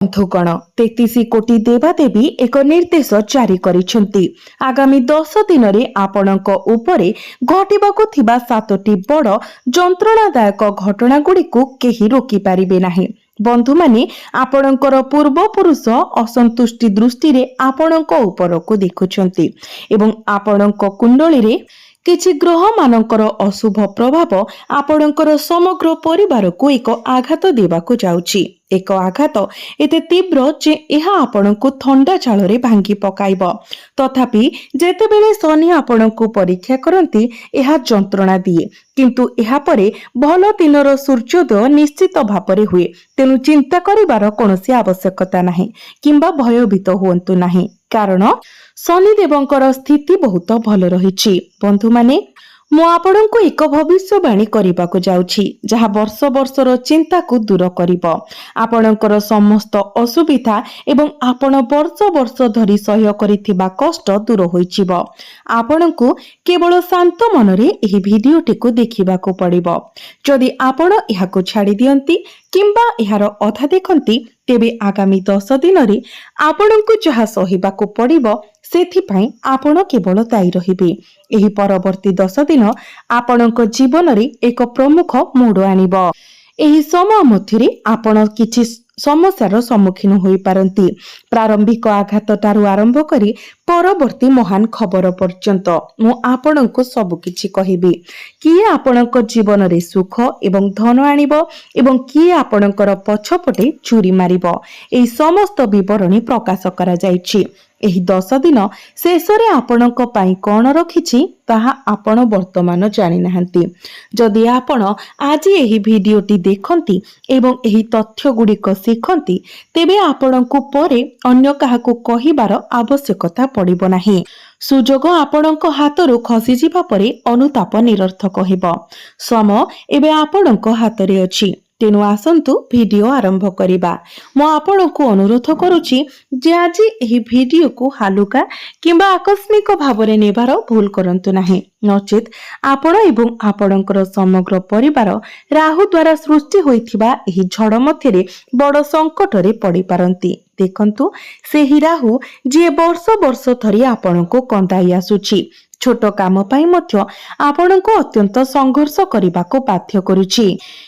बंधुगण 33 कोटी देवादेवी एक निर्देश जारी करिसेंती। आगामी 10 दिन में आपणक उपरे घटिबाकु थिबा 7टी बड़ जंत्रणादायक घटना गुड़ी को केही रोकी पारिबे नाही। बंधु माने आपणकर पूर्वपुरुष असंतुष्टि दृष्टि रे आपणक उपरको देखुछंती एवं आपणक कुंडली रे किछि ग्रह मानकर अशुभ प्रभाव आपणकर समग्र परिवार को एक आघात देबाकु जाउछि। एक आघात एते तीव्र जे एहा आपणको थंडा झाଳରେ भांगी पकाइब। तथापि जेतेबेले शनि आपणको परीक्षा करंती एहा जंत्रणा दिए, किंतु एहा परे भल दिनर सूर्योदय निश्चित भाବରେ हुए। तेनु चिंता करिवार कोनोसी आवश्यकता नाही किंबा भयभीत हुअन्तु नाही, कारण शनिदेवंकर स्थिति बहुत भल रहिछि। बंधु माने मु आपणको एक भविष्यवाणी करिबाकु जाउछि जहा वर्ष वर्षर चिंता को दूर करिबो। आपणकर समस्त असुविधा एवं आपण वर्ष वर्ष धरि सहय करिथिबा कष्ट दूर होइछिबो। आपणको केवल शांत मनरे एही भिडियोटी को देखिबाकु पड़िबो। जदि आपण एहाको छाड़ी दियंती किंबा एहार अधा देखंती तेबे आगामी 10 दिन रे आपणको जहा सहिबाकु पड़िबो सेथिपाई आपण केवल दायी रहिबे। एही परवर्ती 10 दिन आपणक जीवन रे एक प्रमुख मोड़ आनिबो। एही समय मध्यरे आपण किछि समस्यार सम्मुखीन होई पारंती। प्रारंभिक आघात तारु आरंभ करी परवर्ती महान खबर पर्यंत मु आपणको सब किछि कहिबी। किए आपणक जीवन रे सुख एवं धन आनिबो एवं किए आपणकर पछपटे चुरी मारिबो, एही समस्त विवरणी प्रकाश करा जायछि। एही 10 दिन शेषरे आपणक पाई कोन रखिछि ताहा आपण वर्तमान जानि नाहंती। जदि आपण आज एही भिडियोटी देखंती एवं एही तथ्य गुड़िक शिखंती तेबे आपणको परे अन्य काहाको कहिबार आवश्यकता पड़िबो नाही। सुजोग आपणक हातरु खसी जिबा परे अनुताप निरर्थक हेबो। सम एबे आपणक हातरे अछि। तेनु आसंतु वीडियो आरंभ करिबा। मो आपणको अनुरोध करूची जे आज एही वीडियो को हालुका किंबा आकस्मिक भावरे नेबार भूल करंतु नाही, नचेत आपण एवं आपणकर समग्र परिवार राहु द्वारा सृष्टि होइथिबा एही झड़ मध्यरे बड़ संकट रे पड़ी पारंती। देखंतु सेही राहु जे वर्ष वर्ष धरि आपणको कंदाई आसुची। छोट काम पाई मध्य आपणको अत्यंत संघर्ष करिबाको बाध्य करूची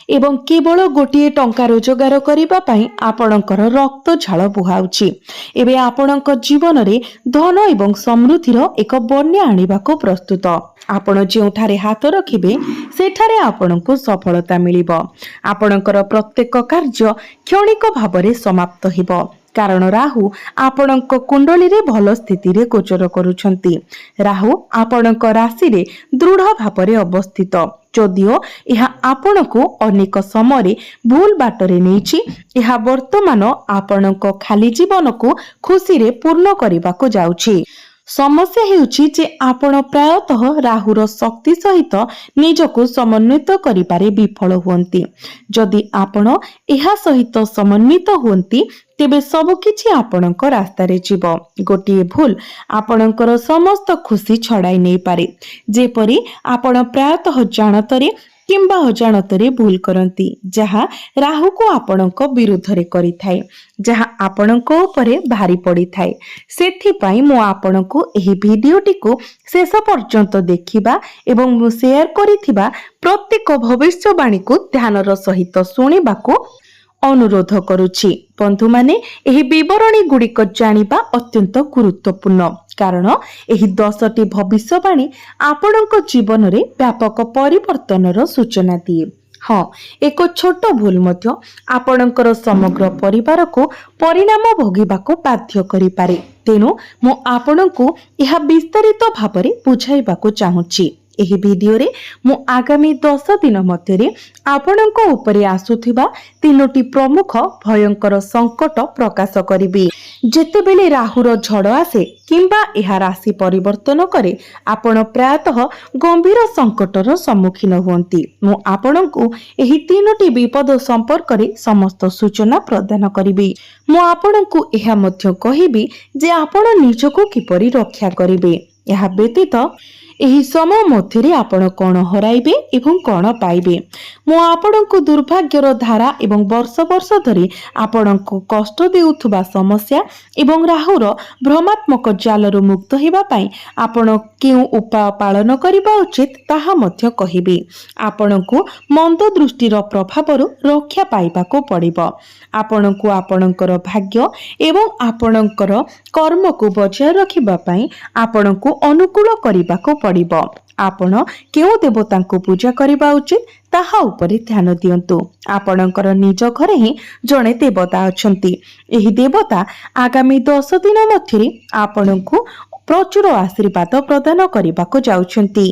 एवं केवल गोटिए टंका रोजगार करिबा पाई आपणकर रक्त झाळ बुहाउची। एबे आपणक जीवन रे धन एवं समृद्धिर एक बन्या आनिबाको प्रस्तुत। आपण जेउठारे हाथ रखिबे सेठारे आपणको सफलता मिलिबो। आपणकर प्रत्येक कार्य क्षणिक भावरे समाप्त हेबो, कारण राहु आपणक कुंडली रे भल स्थिति रे गोचर करूछंती। राहु आपणक राशि रे दृढ़ भावरे अवस्थित। जदियो यह आपणको अनेक समय भूल बाटरे नेछि, यह वर्तमान आपणक खाली जीवन को खुशी रे पूर्ण करिबाको जाउछि। समस्या हेउछि जे आपण प्रायतः राहुर शक्ति सहित निजको समन्वित करिपारे विफल हुअंती। जदि आपण एहा सहित समन्वित हुअंती तेबे सब किछि आपणक रास्ता रे जीवो। गोटिए भूल आपणकर समस्त खुशी छड़ाई नै पारे। जेपरि आपण प्रायतः जानतरे किंबा अजाणतरे भूल करंती, जहा राहु को आपणक विरुद्ध रे करिथाय, जहा आपणक उपरे भारी पड़ी थाए। सेथिपाई मु आपणको एही भिडियोटी को शेष पर्यंत देखिबा एवं मु शेयर करिथिबा प्रत्येक भविष्यवाणी को ध्यानर सहित सुनिबाको अनुरोध करुछि। बंधु माने एही विवरणी गुड़िक जानिबा अत्यंत गुरुत्वपूर्ण, कारण एही 10टी भविष्यवाणी आपणक जीवन रे व्यापक परिवर्तनर सूचना दिए। हाँ, एक छोट भूल मध्य आपणकर समग्र परिवार को परिणाम भोगिबाको बाध्य करि पारे। तेनु मु आपणको एहा विस्तारित भावरे बुझाइबाको चाहूछि। एही वीडियो रे मु आगामी 10 दिन मध्यरे आपणको उपरे आसुथिबा 3टी प्रमुख भयंकर संकट प्रकाश करिबी। जेतेबेले राहुर झड़ आसे किंबा एहा राशि परिवर्तन करे आपण प्रायतः गंभीर संकटर सम्मुखीन हुअंती। मु आपणको एही 3टी विपद संपर्क रे समस्त सूचना प्रदान करिबी। मु आपणको एहा मध्य कहिबी जे आपण निजको किपरि रक्षा करिबे। ଏହା ବ୍ୟତୀତ ଏହି ସମୟ ମଧ୍ୟରେ ଆପଣ କ'ଣ ହରାଇବେ ଏବଂ କ'ଣ ପାଇବେ। ମୁଁ ଆପଣଙ୍କୁ ଦୁର୍ଭାଗ୍ୟର ଧାରା ଏବଂ ବର୍ଷ ବର୍ଷ ଧରି ଆପଣଙ୍କୁ କଷ୍ଟ ଦେଉଥିବା ସମସ୍ୟା ଏବଂ ରାହୁର ଭ୍ରମାତ୍ମକ ଜାଲରୁ ମୁକ୍ତ ହେବା ପାଇଁ ଆପଣ କେଉଁ ଉପାୟ ପାଳନ କରିବା ଉଚିତ ତାହା ମଧ୍ୟ କହିବି। ଆପଣଙ୍କୁ ମନ୍ଦ ଦୃଷ୍ଟିର ପ୍ରଭାବରୁ ରକ୍ଷା ପାଇବାକୁ ପଡ଼ିବ। ଆପଣଙ୍କୁ ଆପଣଙ୍କର ଭାଗ୍ୟ ଏବଂ ଆପଣଙ୍କର କର୍ମକୁ ବଜାୟ ରଖିବା ପାଇଁ ଆପଣଙ୍କୁ ଅନୁକୂଳ କରିବାକୁ ପଡ଼ିବ। ଆପଣ କେଉଁ ଦେବତାଙ୍କୁ ପୂଜା କରିବା ଉଚିତ ତାହା ଉପରେ ଧ୍ୟାନ ଦିଅନ୍ତୁ। ଆପଣଙ୍କର ନିଜ ଘରେ ହିଁ ଜଣେ ଦେବତା ଅଛନ୍ତି। ଏହି ଦେବତା ଆଗାମୀ 10 ଦିନ ମଧ୍ୟରେ ଆପଣଙ୍କୁ ପ୍ରଚୁର ଆଶୀର୍ବାଦ ପ୍ରଦାନ କରିବାକୁ ଯାଉଛନ୍ତି।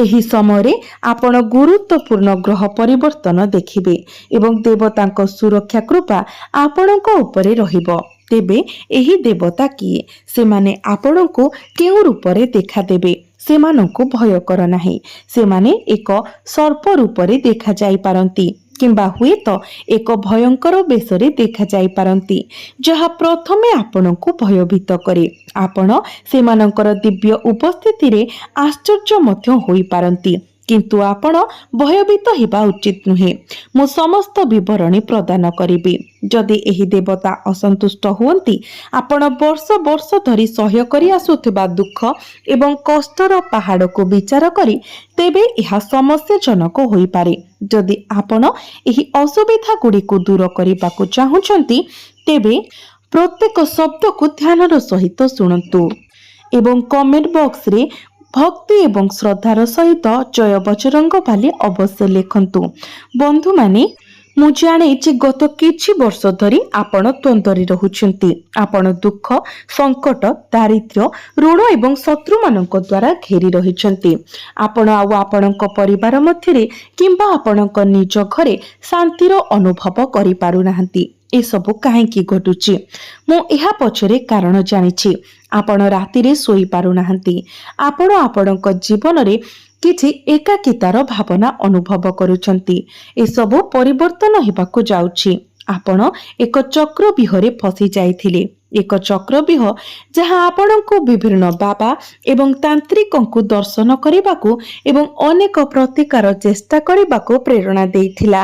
ଏହି ସମୟରେ ଆପଣ ଗୁରୁତ୍ୱପୂର୍ଣ୍ଣ ଗ୍ରହ ପରିବର୍ତ୍ତନ ଦେଖିବେ ଏବଂ ଦେବତାଙ୍କ ସୁରକ୍ଷା କୃପା ଆପଣଙ୍କ ଉପରେ ରହିବ। ତେବେ ଏହି ଦେବତା କିଏ? ସେମାନେ ଆପଣଙ୍କୁ କେଉଁ ରୂପରେ ଦେଖାଦେବେ? ସେମାନଙ୍କୁ ଭୟ କର ନାହିଁ। ସେମାନେ ଏକ ସର୍ପ ରୂପରେ ଦେଖାଯାଇପାରନ୍ତି କିମ୍ବା ହୁଏତ ଏକ ଭୟଙ୍କର ବେଶରେ ଦେଖାଯାଇପାରନ୍ତି, ଯାହା ପ୍ରଥମେ ଆପଣଙ୍କୁ ଭୟଭୀତ କରେ। ଆପଣ ସେମାନଙ୍କର ଦିବ୍ୟ ଉପସ୍ଥିତିରେ ଆଶ୍ଚର୍ଯ୍ୟ ମଧ୍ୟ ହୋଇପାରନ୍ତି, କିନ୍ତୁ ଆପଣ ଭୟଭୀତ ହେବା ଉଚିତ ନୁହେଁ। ମୁଁ ସମସ୍ତ ବିବରଣୀ ପ୍ରଦାନ କରିବି। ଯଦି ଏହି ଦେବତା ଅସନ୍ତୁଷ୍ଟ ହୁଅନ୍ତି, ଆପଣ ବର୍ଷ ବର୍ଷ ଧରି ସହ୍ୟ କରି ଆସୁଥିବା ଦୁଃଖ ଏବଂ କଷ୍ଟର ପାହାଡ଼କୁ ବିଚାର କରି ତେବେ ଏହା ସମସ୍ୟାଜନକ ହୋଇପାରେ। ଯଦି ଆପଣ ଏହି ଅସୁବିଧା ଗୁଡ଼ିକୁ ଦୂର କରିବାକୁ ଚାହୁଁଛନ୍ତି, ତେବେ ପ୍ରତ୍ୟେକ ଶବ୍ଦକୁ ଧ୍ୟାନର ସହିତ ଶୁଣନ୍ତୁ ଏବଂ କମେଣ୍ଟ ବକ୍ସରେ ଭକ୍ତି ଏବଂ ଶ୍ରଦ୍ଧାର ସହିତ ଜୟ ବଜରଙ୍ଗବାଲି ଅବଶ୍ୟ ଲେଖନ୍ତୁ। ବନ୍ଧୁମାନେ, ମୁଁ ଜାଣେ ଯେ ଗତ କିଛି ବର୍ଷ ଧରି ଆପଣ ଦ୍ୱନ୍ଦ୍ୱରେ ରହୁଛନ୍ତି। ଆପଣ ଦୁଃଖ, ସଙ୍କଟ, ଦାରିଦ୍ର୍ୟ, ଋଣ ଏବଂ ଶତ୍ରୁମାନଙ୍କ ଦ୍ୱାରା ଘେରି ରହିଛନ୍ତି। ଆପଣ ଆଉ ଆପଣଙ୍କ ପରିବାର ମଧ୍ୟରେ କିମ୍ବା ଆପଣଙ୍କ ନିଜ ଘରେ ଶାନ୍ତିର ଅନୁଭବ କରିପାରୁନାହାନ୍ତି। ଏସବୁ କାହିଁକି ଘଟୁଛି? ମୁଁ ଏହା ପଛରେ କାରଣ ଜାଣିଛି। ଆପଣ ରାତିରେ ଶୋଇପାରୁନାହାନ୍ତି। ଆପଣ ଆପଣଙ୍କ ଜୀବନରେ କିଛି ଏକାକିତାର ଭାବନା ଅନୁଭବ କରୁଛନ୍ତି। ଏସବୁ ପରିବର୍ତ୍ତନ ହେବାକୁ ଯାଉଛି। ଆପଣ ଏକ ଚକ୍ରବ୍ୟୁହରେ ଫସି ଯାଇଥିଲେ। ଏକ ଚକ୍ରବ୍ୟୁହ ଯାହା ଆପଣଙ୍କୁ ବିଭିନ୍ନ ବାବା ଏବଂ ତାନ୍ତ୍ରିକଙ୍କୁ ଦର୍ଶନ କରିବାକୁ ଏବଂ ଅନେକ ପ୍ରତିକାର ଚେଷ୍ଟା କରିବାକୁ ପ୍ରେରଣା ଦେଇଥିଲା।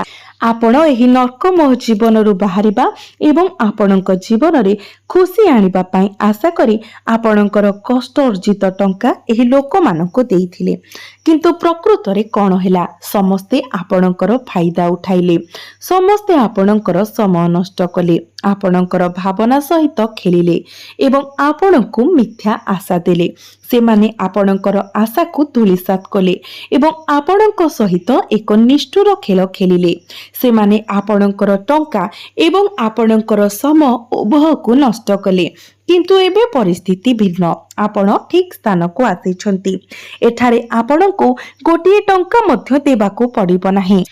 ଆପଣ ଏହି ନର୍କମୟ ଜୀବନରୁ ବାହାରିବା ଏବଂ ଆପଣଙ୍କ ଜୀବନରେ ଖୁସି ଆଣିବା ପାଇଁ ଆଶା କରି ଆପଣଙ୍କର କଷ୍ଟ ଅର୍ଜିତ ଟଙ୍କା ଏହି ଲୋକମାନଙ୍କୁ ଦେଇଥିଲେ। କିନ୍ତୁ ପ୍ରକୃତରେ କ'ଣ ହେଲା? ସମସ୍ତେ ଆପଣଙ୍କର ଫାଇଦା ଉଠାଇଲେ। ସମସ୍ତେ ଆପଣଙ୍କର ସମୟ ନଷ୍ଟ କଲେ, ଆପଣଙ୍କର ଭାବନା ସହିତ ଖେଳିଲେ ଏବଂ ଆପଣଙ୍କୁ ମିଥ୍ୟା ଆଶା ଦେଲେ। ସେମାନେ ଆପଣଙ୍କର ଆଶାକୁ ଧୂଳିସାତ୍ କଲେ ଏବଂ ଆପଣଙ୍କ ସହିତ ଏକ ନିଷ୍ଠୁର ଖେଳ ଖେଳିଲେ। ସେମାନେ ଆପଣଙ୍କର ଟଙ୍କା ଏବଂ ଆପଣଙ୍କର ସମୟ ଉଭୟକୁ ନଷ୍ଟ କଲେ। କିନ୍ତୁ ଏବେ ପରିସ୍ଥିତି ଭିନ୍ନ। ଆପଣ ଠିକ ସ୍ଥାନକୁ ଆସିଛନ୍ତି। ଏଠାରେ ଆପଣଙ୍କୁ ଗୋଟିଏ ଟଙ୍କା ମଧ୍ୟ ଦେବାକୁ ପଡ଼ିବ ନାହିଁ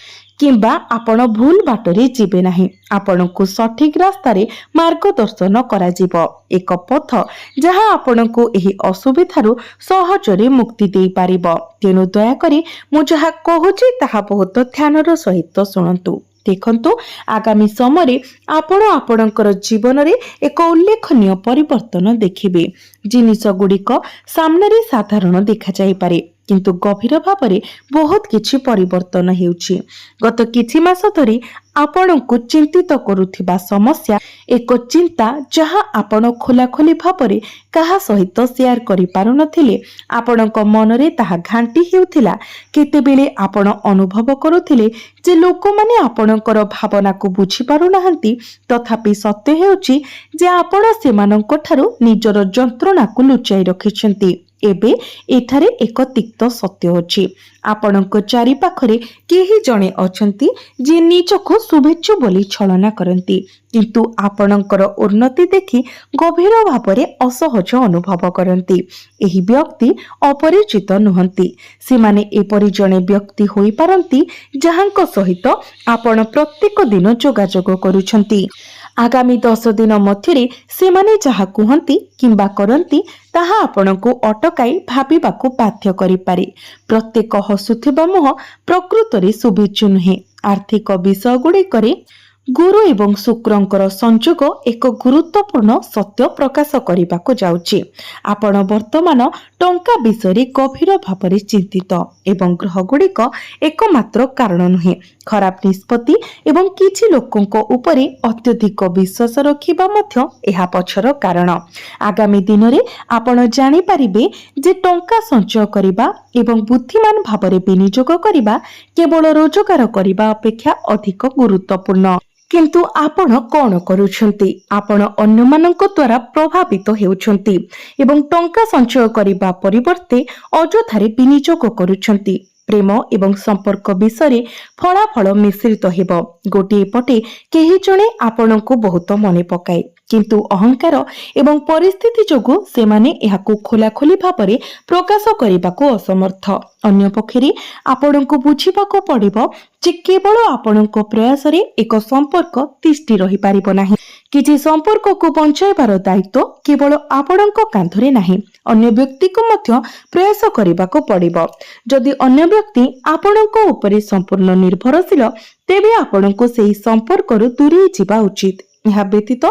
କିମ୍ବା ଆପଣ ଭୁଲ ବାଟରେ ଯିବେ ନାହିଁ। ଆପଣଙ୍କୁ ସଠିକ ରାସ୍ତାରେ ମାର୍ଗଦର୍ଶନ କରାଯିବ, ଏକ ପଥ ଯାହା ଆପଣଙ୍କୁ ଏହି ଅସୁବିଧାରୁ ସହଜରେ ମୁକ୍ତି ଦେଇପାରିବ। ତେଣୁ ଦୟାକରି ମୁଁ ଯାହା କହୁଛି ତାହା ବହୁତ ଧ୍ୟାନର ସହିତ ଶୁଣନ୍ତୁ। ଦେଖନ୍ତୁ, ଆଗାମୀ ସମୟରେ ଆପଣ ଆପଣଙ୍କର ଜୀବନରେ ଏକ ଉଲ୍ଲେଖନୀୟ ପରିବର୍ତ୍ତନ ଦେଖିବେ। ଜିନିଷ ଗୁଡ଼ିକ ସାମ୍ନାରେ ସାଧାରଣ ଦେଖାଯାଇପାରେ, କିନ୍ତୁ ଗଭୀର ଭାବରେ ବହୁତ କିଛି ପରିବର୍ତ୍ତନ ହେଉଛି। ଗତ କିଛି ମାସ ଧରି ଆପଣଙ୍କୁ ଚିନ୍ତିତ କରୁଥିବା ସମସ୍ୟା ଏକ ଚିନ୍ତା ଯାହା ଆପଣ ଖୋଲାଖୋଲି ଭାବରେ କାହା ସହିତ ସେୟାର କରିପାରୁନଥିଲେ। ଆପଣଙ୍କ ମନରେ ତାହା ଘାଣ୍ଟି ହେଉଥିଲା। କେତେବେଳେ ଆପଣ ଅନୁଭବ କରୁଥିଲେ ଯେ ଲୋକମାନେ ଆପଣଙ୍କର ଭାବନାକୁ ବୁଝିପାରୁନାହାନ୍ତି, ତଥାପି ସତ୍ୟ ହେଉଛି ଯେ ଆପଣ ସେମାନଙ୍କ ଠାରୁ ନିଜର ଯନ୍ତ୍ରଣାକୁ ଲୁଚାଇ ରଖିଛନ୍ତି। ଏବେ ଏଠାରେ ଏକ ତିକ୍ତ ସତ୍ୟ ଅଛି। ଆପଣଙ୍କ ଚାରିପାଖରେ କେହି ଜଣେ ଅଛନ୍ତି ଯିଏ ନିଜକୁ ଶୁଭେଚ୍ଛୁ ବୋଲି ଛଳନା କରନ୍ତି, କିନ୍ତୁ ଆପଣଙ୍କର ଉନ୍ନତି ଦେଖି ଗଭୀର ଭାବରେ ଅସହଜ ଅନୁଭବ କରନ୍ତି। ଏହି ବ୍ୟକ୍ତି ଅପରିଚିତ ନୁହନ୍ତି। ସେମାନେ ଏପରି ଜଣେ ବ୍ୟକ୍ତି ହୋଇପାରନ୍ତି ଯାହାଙ୍କ ସହିତ ଆପଣ ପ୍ରତ୍ୟେକ ଦିନ ଯୋଗାଯୋଗ କରୁଛନ୍ତି। ଆଗାମୀ 10 ଦିନ ମଧ୍ୟରେ ସେମାନେ ଯାହା କୁହନ୍ତି କିମ୍ବା କରନ୍ତି ତାହା ଆପଣଙ୍କୁ ଅଟକାଇ ଭାବିବାକୁ ବାଧ୍ୟ କରିପାରେ। ପ୍ରତ୍ୟେକ ହସୁଥିବା ମୁହଁ ପ୍ରକୃତରେ ଶୁଭେଚ୍ଛୁ ନୁହେଁ। ଆର୍ଥିକ ବିଷୟ ଗୁଡ଼ିକରେ गुरु एवं शुक्रंकर संजोग एक गुरुत्वपूर्ण सत्य प्रकाश करने जाउछि। आपण वर्तमान टंका विषय गभीर भाव चिंतित एवं ग्रह गुड़िक एकमात्र कारण नुहे, खराब निष्पत्ति एवं किछि लोकंक उपरे अत्यधिक विश्वास रखिबा मध्य एहा पछर कारण। आगामी दिन में आपण जानि परिबे जे टंका संचय करिबा एवं बुद्धिमान भावरे विनियोग करिबा केवल रोजगार करिबा अपेक्षा अधिक गुरुत्वपूर्ण। किंतु आपण कौन करुछंती? आपण अन्यमानक द्वारा प्रभावित हेउछंती एवं टंका संचय करिबा परिवर्ते अजथारे विनियोग करुछंती। प्रेम एवं संपर्क विषय फलाफल मिश्रित हेब। गोटे पटे केही जणे आपणको बहुत मने पकाए, किंतु अहंकार एवं परिस्थिति जोगु सेमाने एहाकु खोलाखोली भाबरे प्रकाश करिबाको असमर्थ। अन्य पक्षरे आपणको बुझिबाको पड़िबो जे केवल आपणको प्रयास रे एक संपर्क तिष्ठि रही पारिबो नाही। किछि संपर्क को बंचाइबार दायित्व केवल आपणको कांधरे नाही, अन्य व्यक्ति को मध्य प्रयास करिबाको पड़िबो। जदि अन्य व्यक्ति आपणको उपरे संपूर्ण निर्भरशील तेबे आपणको सेही संपर्करु दूरी जिबा उचित। यह व्यतीत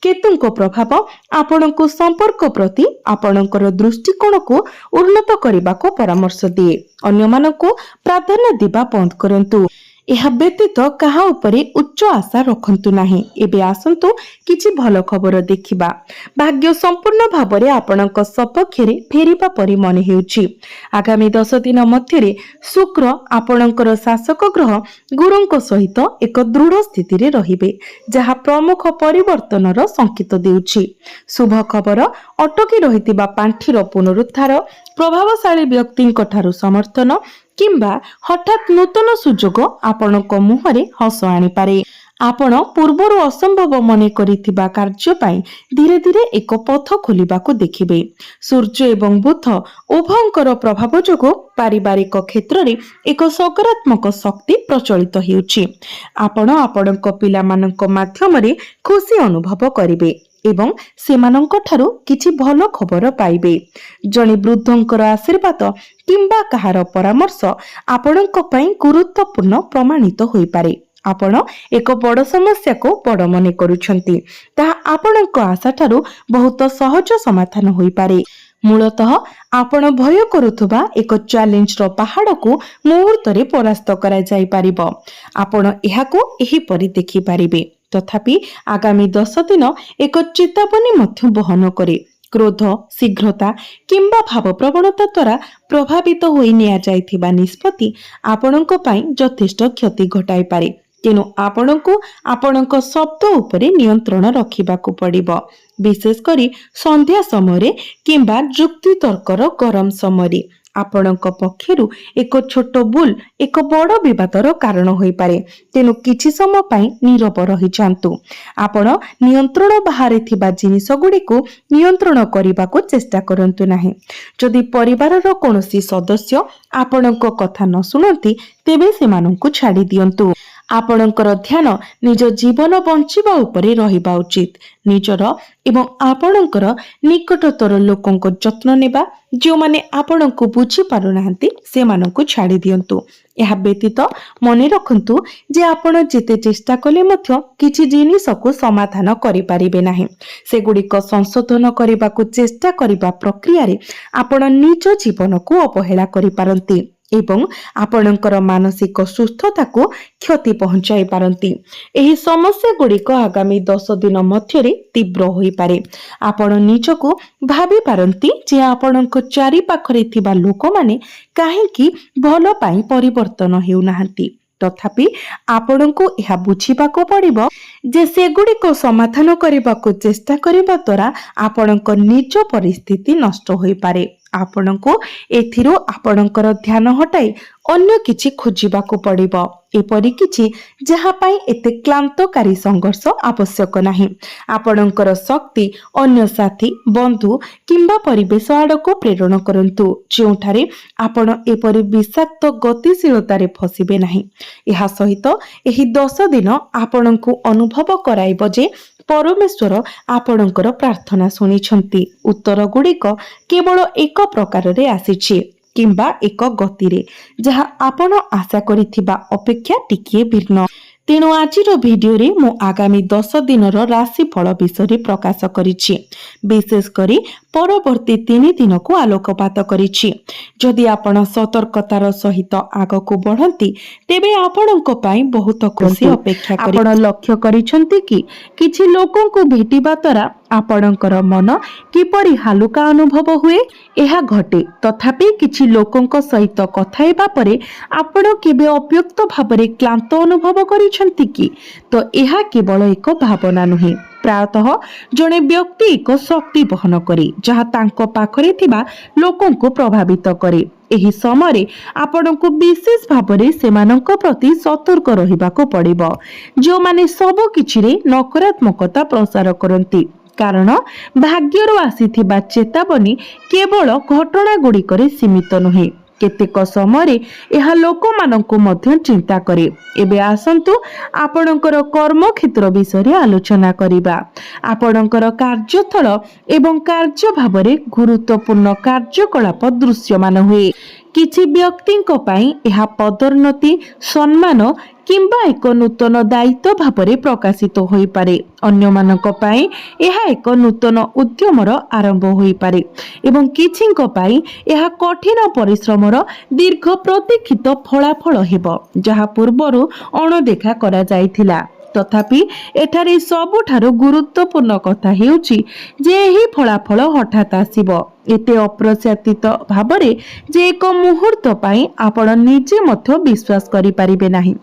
केतुंको प्रभाव आपणको संपर्क प्रति आपणकर दृष्टिकोण को उन्नत करने परामर्श दिए। अन्यमानको प्राधान्य दिबा बंद करंतु। यह व्यतीत कहा उपरे उच्च आशा रखंतु नाही। एबे आसंतु किछि भल खबर देखिबा। भाग्य संपूर्ण भावरे आपणक सपक्षरे फेरिबा परि मन हेउछि। आगामी 10 दिन मध्यरे शुक्र आपणकर शासक ग्रह गुरुंक सहित एक दृढ़ स्थिति रे रहिबे, जहा प्रमुख परिवर्तनर संकेत देउछि। शुभ खबर अटकी रहितिबा पांठीर पुनरुद्धार, प्रभावशाली व्यक्तिंक ठारू समर्थन किंबा हठात नूतन सुजोग आपणक मुहरे हस आनी पारे। आपण पूर्वर असंभव मने करिथिबा कार्य पाई धीरे धीरे एक पथ खोलिबाको देखिबे। सूर्य एवं बुध उभयंकर प्रभाव जोगो पारिवारिक क्षेत्र रे एक सकारात्मक शक्ति प्रचलित हेउछि। आपण आपणक पिलामानक माध्यमरे खुशी अनुभव करिवे एवं सेमानंक ठारू किछि भलो खबर पाइबे। जणे वृद्धंकर आशीर्वाद किंबा कहार परामर्श आपणक पई गुरुत्वपूर्ण प्रमाणित होई पारे। आपण एक बड़ समस्या को बड़ मने करूछंती, ताहा आपणक आशा ठारू बहुत सहज समाधान होई पारे। मूलतः आपण भय करुथबा एक चैलेंज रो पहाड़ को मुहूर्त रे परास्त करा जाई पारिबो। आपण एहाको एही परि देखि पारिबे। तथापि आगामी 10 दिन एक चेतावनी मध्य बहन करे। क्रोध, शीघ्रता किंबा भाव प्रवणता द्वारा प्रभावित होई निया जाइथिबा निष्पत्ति आपणक पई यथेष्ट क्षति घटाई पारे। तेणु आपणको आपणक शब्द उपरे नियंत्रण रखिबाकू पड़िबो, विशेष करी संध्या समय किंबा जुक्ति तर्कर गरम समय। आपणक पक्षरु एक छोट भूल एक बड़ विवादर कारण होई पारे। तेणु किछि समय पई नीरव रहि जांतु। आपण नियंत्रण बाहर थिबा जिनिस गुडी को नियंत्रण करिबाको चेष्टा करंतु नाही। जदि परिवारर कोनोसी सदस्य आपणक कथा न सुनंती तेबे सेमानंकु छाडी दियंतु। आपणकर ध्यान निज जीवन बंचिबा उपरे रहिबा उचित। निजर एवं आपणकर निकटतर लोकंक जत्न नेबा, जो माने आपणको बुझी पारु नाहंती सेमानंकु छाडी दियंतु। एहा व्यतीत मने रखंतु जे आपण जेते चेष्टा कले मध्य किछि जिनिसको समाधान करि पारिबे नाही। सेगुडिक संशोधन करिबाकू चेष्टा करिबा प्रक्रिया रे आपण निज जीवनको अवहेला करि पारंती एवं आपणकर मानसिक सुस्थता को क्षति पहुंचाई पारंती। एही समस्या गुड़िक आगामी 10 दिन मध्यरे तीव्र होई पारे। आपण निजको भाबी पारंती जे आपणक चारि पाखरे थिबा लोक माने काहेकि भलो पाई परिवर्तन हेउ नाहंती। तथापि आपणको एहा बुझिबाको पड़िबो जे सेगुड़िक समाधान करिबाको चेष्टा करिबा द्वारा आपणक निज परिस्थिति नष्ट होई पारे। आपणको एथिरो आपणकर ध्यान हटाई अन्य किछि खोजिबाको पड़िबो, एपरि किछि जहा पाई एते क्लांतकारी संघर्ष आवश्यक नाही। आपणकर शक्ति अन्य साथी, बंधु किंबा परिवेश आड़को प्रेरण करंतु, जेउठारे आपण एपरि विषाक्त गतिशीलता रे फसिबे नाही। एहा सहित एही 10 दिन आपणको अनुभव कराइबो जे परमेश्वर आपणकर प्रार्थना सुनिछंती। उत्तर गुड़िक केवल एक प्रकार रे आसीछि किंबा एक गति रे, जहा आपण आशा करिथिबा अपेक्षा टिकिए भिन्न। तेणु आजिर भिडियो रे मु आगामी 10 दिनर राशिफल विषय प्रकाश करिछि। विशेषकर परवर्ती 3 दिन को आलोकपात करिछि। जदि आपण सतर्कतार सहित आगको बढ़ंती तेबे आपणक पई बहुत खुशी अपेक्षा करि। आपण लक्ष्य करिसंती कि किछि लोकन को भेटिबा द्वारा आपणकर मन किपरि हालुका अनुभव हुए एहा घटे। तथापि किछि लोकंक सहित कथा हेबा परे आपण केबे अप्युक्त भाबरे क्लांत अनुभव करिसंती कि तो एहा केवल एक भावना नुहे। प्रायतः जड़े व्यक्ति एक शक्ति बहन करे जहाँ तांको पाखरे थिबा लोकंको प्रभावित करे। एही समय आपणको विशेष भावरे सेमानंक प्रति सतर्क रहिबाको पड़िबो जो माने सब किछिरे नकारात्मकता प्रसार करंती। कारण भाग्यर आसीथिबा चेतावनी केवल घटना गुड़िकरे सीमित नुहे। केतेक समय यह लोक मानंको मध्य चिंता करे। एबे आसंतु आपणकर कर्म क्षेत्र विषय आलोचना करिबा। आपणकर कार्यस्थल एवं कार्य भावरे गुरुत्वपूर्ण कार्यकलाप दृश्यमान हुए। किछि व्यक्तिंक पई यह पदोन्नति सम्मान किंबा एक नूतन दायित्व भावरे प्रकाशित होई पारे। अन्य मानक पई यह एक नूतन उद्यमर आरंभ होई पारे एवं किछिंक पई यह कठिन परिश्रमर दीर्घ प्रतीक्षित फलाफल हेबो जहा पूर्वरु अणदेखा करा जायथिला। तथापि एठारे सबुठारु गुरुत्वपूर्ण कथा हेउची जे एही फलाफल हठात आसीबो एते अप्रत्याशित भावरे जे एक मुहूर्त पाई आपण निजे मध्य विश्वास करि परिबे नाही।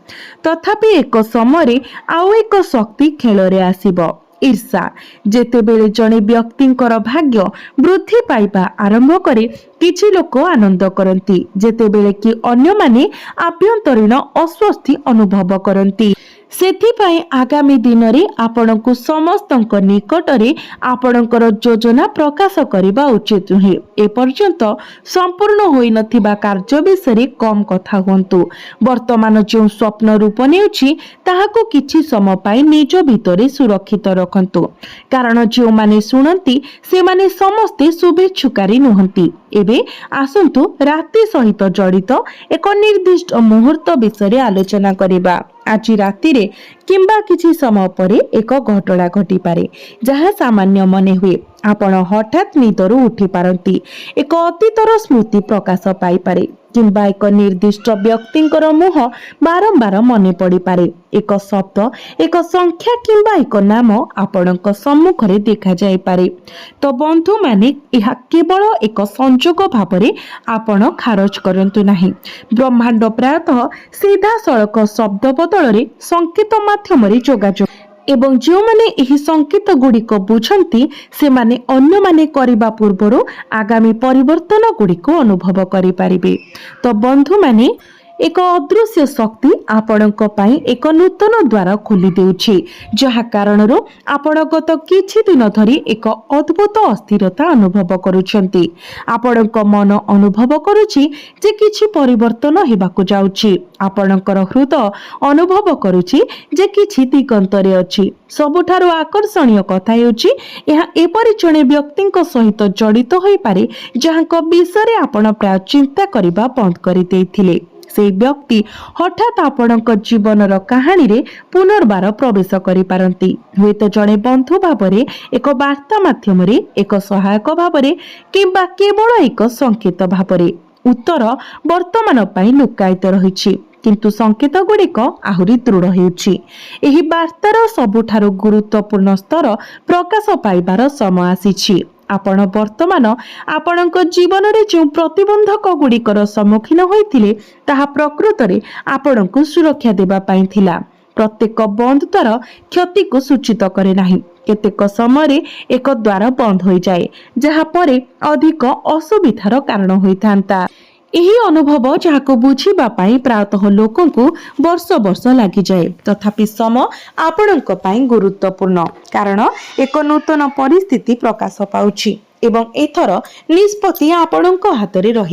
तथापि एक समय आउ एक शक्ति खेलरे आसीबो ईर्षा। जेतेबेले जणे व्यक्तिंकर भाग्य वृद्धि पाइबा आरंभ करे किछि लोक आनंद करंती जेतेबेले कि अन्य माने आभ्यंतरीण अस्वस्थी अनुभव करंती। सेथिपाई आगामी दिन रे आपणको समस्तंक निकटरे आपणकर योजना प्रकाश करिबा उचित नुहे। ए पर्यंत संपूर्ण होई नथिबा कार्य विषय कम कथा हुंतु। वर्तमान जो स्वप्न रूप नेउछि ताहाको किछि समय पाई निज भितरे सुरक्षित रखंतु। कारण जो माने सुनंती से माने समस्ते शुभेच्छुकारी नुहंती। एबे आसंतु राति सहित जड़ित एक निर्दिष्ट मुहूर्त विषय आलोचना करिबा। आज राति रे किंबा किछि समय परे एक घटना घटी पारे जहाँ सामान्य मने हुए। आपण हठात निदरू उठी पारंती एक अतीतर स्मृति प्रकाश पाई पारे किंबा एक निर्दिष्ट व्यक्तिंकर मुह बारंबार मने पड़ी पारे। एक शब्द एक संख्या किंबा एक नाम आपणक सम्मुखरे देखा जाय पारे। तो बंधु माने यह केवल एक संजोग भावरे आपण खारज करंतु नाही। ब्रह्मांड प्रायतः सीधा सड़क शब्द बदल रे संकेत माध्यम रे जोगाजोग एवं जो माने एही संकेत गुड़िक बुझंती से माने अन्य माने करिबा पूर्वरु आगामी परिवर्तन गुड़िक अनुभव करि पारिबे। तो बंधु माने एक अदृश्य शक्ति आपणक पई एक नूतन द्वार खोली देउछि जहा कारणरो आपण गत किछि दिन धरि एक अद्भुत अस्थिरता अनुभव करूछंती। आपणक मन अनुभव करूछि जे किछि परिवर्तन हेबाकु जाउछि। आपणकर हृदय अनुभव करूछि जे किछि दिगंतरे अछि। सबुठारु आकर्षणीय कथा हेउछि एहा एपरि जणे व्यक्तिंक सहित जड़ित होई पारे जहांक विषय आपण प्राय चिंता करिबा बंद करि देथिले। से व्यक्ति हठात आपणक जीवनर कहानी रे पुनर्बार प्रवेश करि पारंती। हुएत जणे बंधु भावरे एक वार्ता माध्यम रे एक सहायक भावरे किंबा केवल एक संकेत भावरे। उत्तर वर्तमान पई लुकायित रहिछि किंतु संकेत गुड़िक आहुरी दृढ़ हेउछि। एही वार्तार सबुठारु गुरुत्वपूर्ण स्तर प्रकाश पाइबार समय आसीछि। आपण वर्तमान आपणक जीवन रे जो प्रतिबंधक गुड़िकर सम्मुखीन होइथिले ताहा प्रकृत रे आपणको सुरक्षा देबा पई थिला। प्रत्येक बंद द्वार क्षति को सूचित करे नाही। केतेक समय एक द्वार बंद हो जाए जहा परे अधिक असुविधार कारण होइथांता। एही अनुभव जहाको बुझिबा पाई प्रायतः लोकंकु वर्ष वर्ष लागि जाए। तथापि समय आपणक पाई गुरुत्वपूर्ण कारण एक नूतन परिस्थिति प्रकाश पाउछि एवं एथर निष्पत्ति आपणक हाथ रे रही।